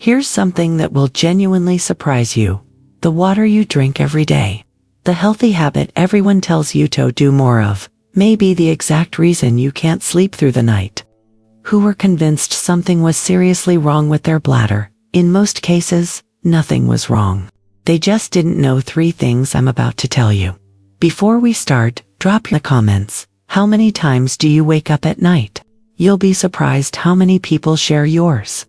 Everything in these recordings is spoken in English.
Here's something that will genuinely surprise you. The water you drink every day. The healthy habit everyone tells you to do more of, may be the exact reason you can't sleep through the night. Who were convinced something was seriously wrong with their bladder? In most cases, nothing was wrong. They just didn't know 3 things I'm about to tell you. Before we start, drop in the comments. How many times do you wake up at night? You'll be surprised how many people share yours.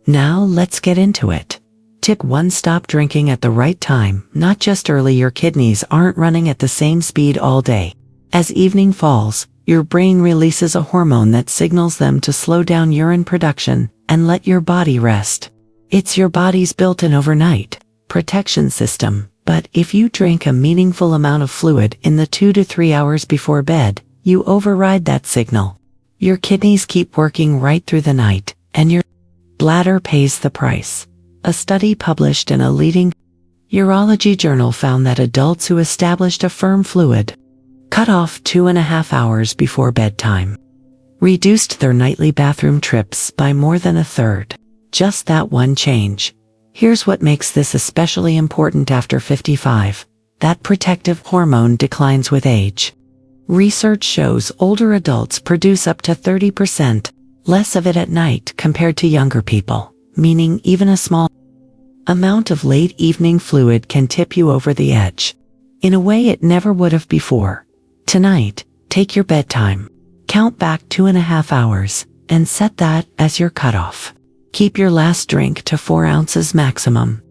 Now let's get into it. Tip 1. Stop drinking at the right time, not just early. Your kidneys aren't running at the same speed all day. As evening falls, your brain releases a hormone that signals them to slow down urine production and let your body rest. It's your body's built-in overnight protection system, but if you drink a meaningful amount of fluid in the 2 to 3 hours before bed, you override that signal. Your kidneys keep working right through the night, and your bladder pays the price. A study published in a leading urology journal found that adults who established a firm fluid cutoff 2.5 hours before bedtime reduced their nightly bathroom trips by more than 1/3. Just that one change. Here's what makes this especially important after 55. That protective hormone declines with age. Research shows older adults produce up to 30% less of it at night compared to younger people, meaning even a small amount of late evening fluid can tip you over the edge in a way it never would have before. Tonight, take your bedtime, count back 2.5 hours, and set that as your cutoff. Keep your last drink to 4 ounces maximum.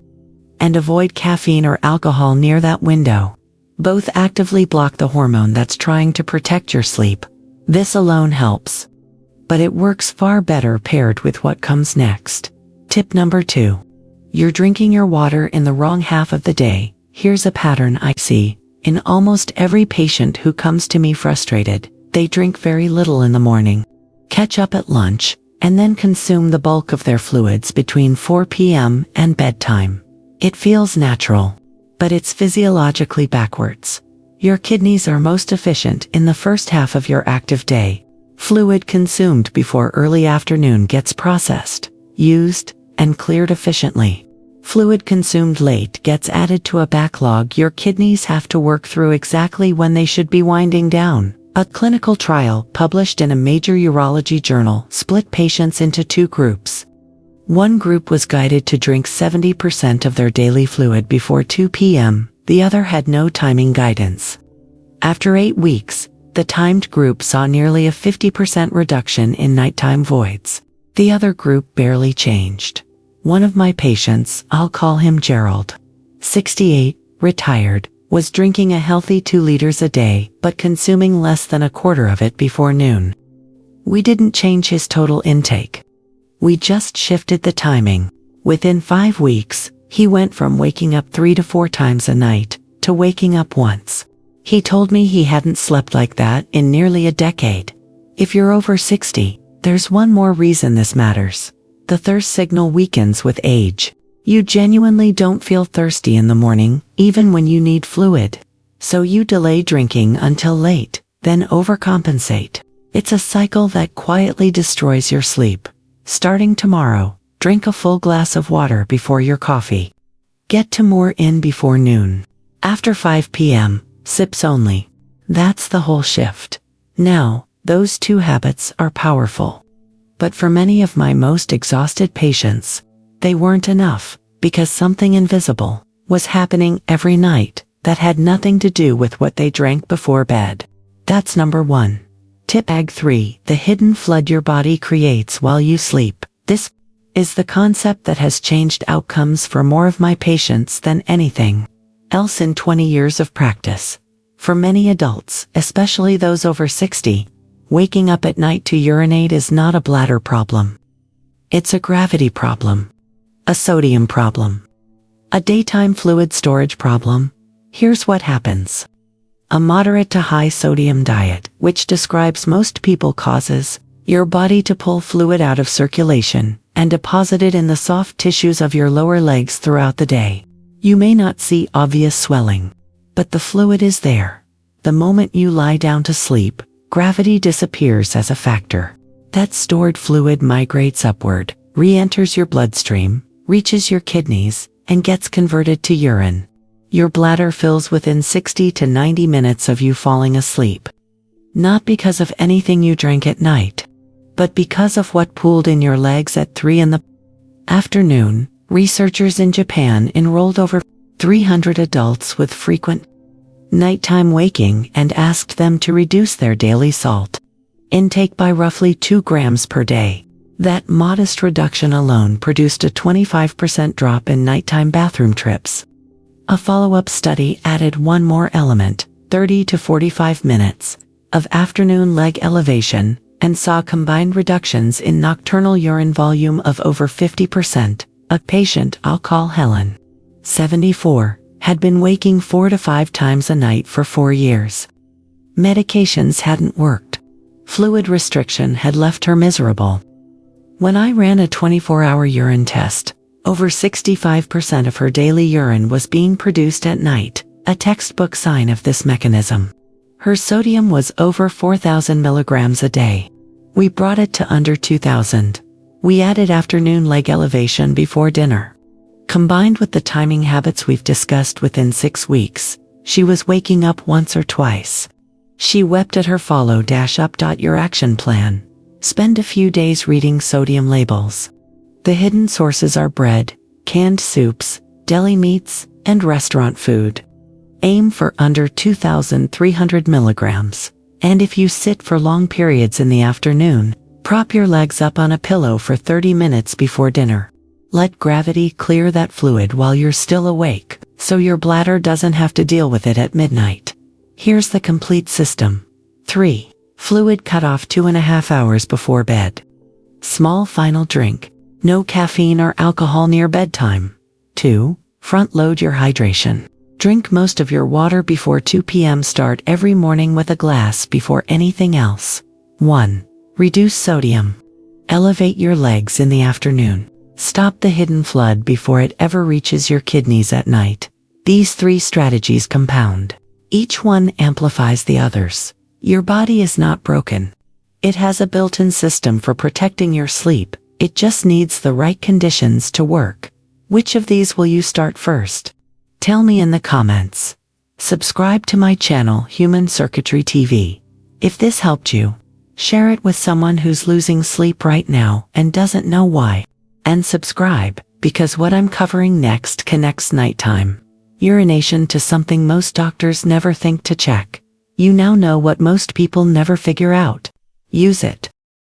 And avoid caffeine or alcohol near that window. Both actively block the hormone that's trying to protect your sleep. This alone helps. But it works far better paired with what comes next. Tip number 2. You're drinking your water in the wrong half of the day. Here's a pattern I see in almost every patient who comes to me frustrated. They drink very little in the morning, catch up at lunch, and then consume the bulk of their fluids between 4 p.m. and bedtime. It feels natural, but it's physiologically backwards. Your kidneys are most efficient in the first half of your active day. Fluid consumed before early afternoon gets processed, used, and cleared efficiently. Fluid consumed late gets added to a backlog your kidneys have to work through exactly when they should be winding down. A clinical trial published in a major urology journal split patients into 2 groups. One group was guided to drink 70% of their daily fluid before 2 p.m., the other had no timing guidance. After 8 weeks, the timed group saw nearly a 50% reduction in nighttime voids. The other group barely changed. One of my patients, I'll call him Gerald, 68, retired, was drinking a healthy 2 liters a day but consuming less than 1/4 of it before noon. We didn't change his total intake. We just shifted the timing. Within 5 weeks, he went from waking up 3 to 4 times a night to waking up once. He told me he hadn't slept like that in nearly a decade. If you're over 60, there's one more reason this matters. The thirst signal weakens with age. You genuinely don't feel thirsty in the morning, even when you need fluid. So you delay drinking until late, then overcompensate. It's a cycle that quietly destroys your sleep. Starting tomorrow, drink a full glass of water before your coffee. Get to more in before noon. After 5 p.m., sips only. That's the whole shift. Now, those 2 habits are powerful. But for many of my most exhausted patients, they weren't enough, because something invisible was happening every night that had nothing to do with what they drank before bed. That's number 1. Tip 3. The hidden flood your body creates while you sleep. This is the concept that has changed outcomes for more of my patients than anything else in 20 years of practice. For many adults, especially those over 60, waking up at night to urinate is not a bladder problem. It's a gravity problem, a sodium problem, a daytime fluid storage problem. Here's what happens. A moderate to high sodium diet, which describes most people, causes your body to pull fluid out of circulation and deposit it in the soft tissues of your lower legs throughout the day. You may not see obvious swelling, but the fluid is there. The moment you lie down to sleep, gravity disappears as a factor. That stored fluid migrates upward, re-enters your bloodstream, reaches your kidneys, and gets converted to urine. Your bladder fills within 60 to 90 minutes of you falling asleep. Not because of anything you drank at night, but because of what pooled in your legs at 3 in the afternoon. Researchers in Japan enrolled over 300 adults with frequent nighttime waking and asked them to reduce their daily salt intake by roughly 2 grams per day. That modest reduction alone produced a 25% drop in nighttime bathroom trips. A follow-up study added one more element, 30 to 45 minutes of afternoon leg elevation, and saw combined reductions in nocturnal urine volume of over 50%. A patient I'll call Helen, 74, had been waking 4 to 5 times a night for 4 years. Medications hadn't worked. Fluid restriction had left her miserable. When I ran a 24-hour urine test, over 65% of her daily urine was being produced at night, a textbook sign of this mechanism. Her sodium was over 4,000 milligrams a day. We brought it to under 2,000. We added afternoon leg elevation before dinner. Combined with the timing habits we've discussed, within 6 weeks, she was waking up once or twice. She wept at her follow-up your action plan. Spend a few days reading sodium labels. The hidden sources are bread, canned soups, deli meats, and restaurant food. Aim for under 2,300 milligrams. And if you sit for long periods in the afternoon, prop your legs up on a pillow for 30 minutes before dinner. Let gravity clear that fluid while you're still awake, so your bladder doesn't have to deal with it at midnight. Here's the complete system. 3. Fluid cutoff 2.5 hours before bed. Small final drink. No caffeine or alcohol near bedtime. 2. Front load your hydration. Drink most of your water before 2 p.m. Start every morning with a glass before anything else. 1. Reduce sodium. Elevate your legs in the afternoon. Stop the hidden flood before it ever reaches your kidneys at night. These 3 strategies compound. Each one amplifies the others. Your body is not broken. It has a built-in system for protecting your sleep. It just needs the right conditions to work. Which of these will you start first? Tell me in the comments. Subscribe to my channel, Human Circuitry TV. If this helped you, share it with someone who's losing sleep right now and doesn't know why. And subscribe, because what I'm covering next connects nighttime urination to something most doctors never think to check. You now know what most people never figure out. Use it.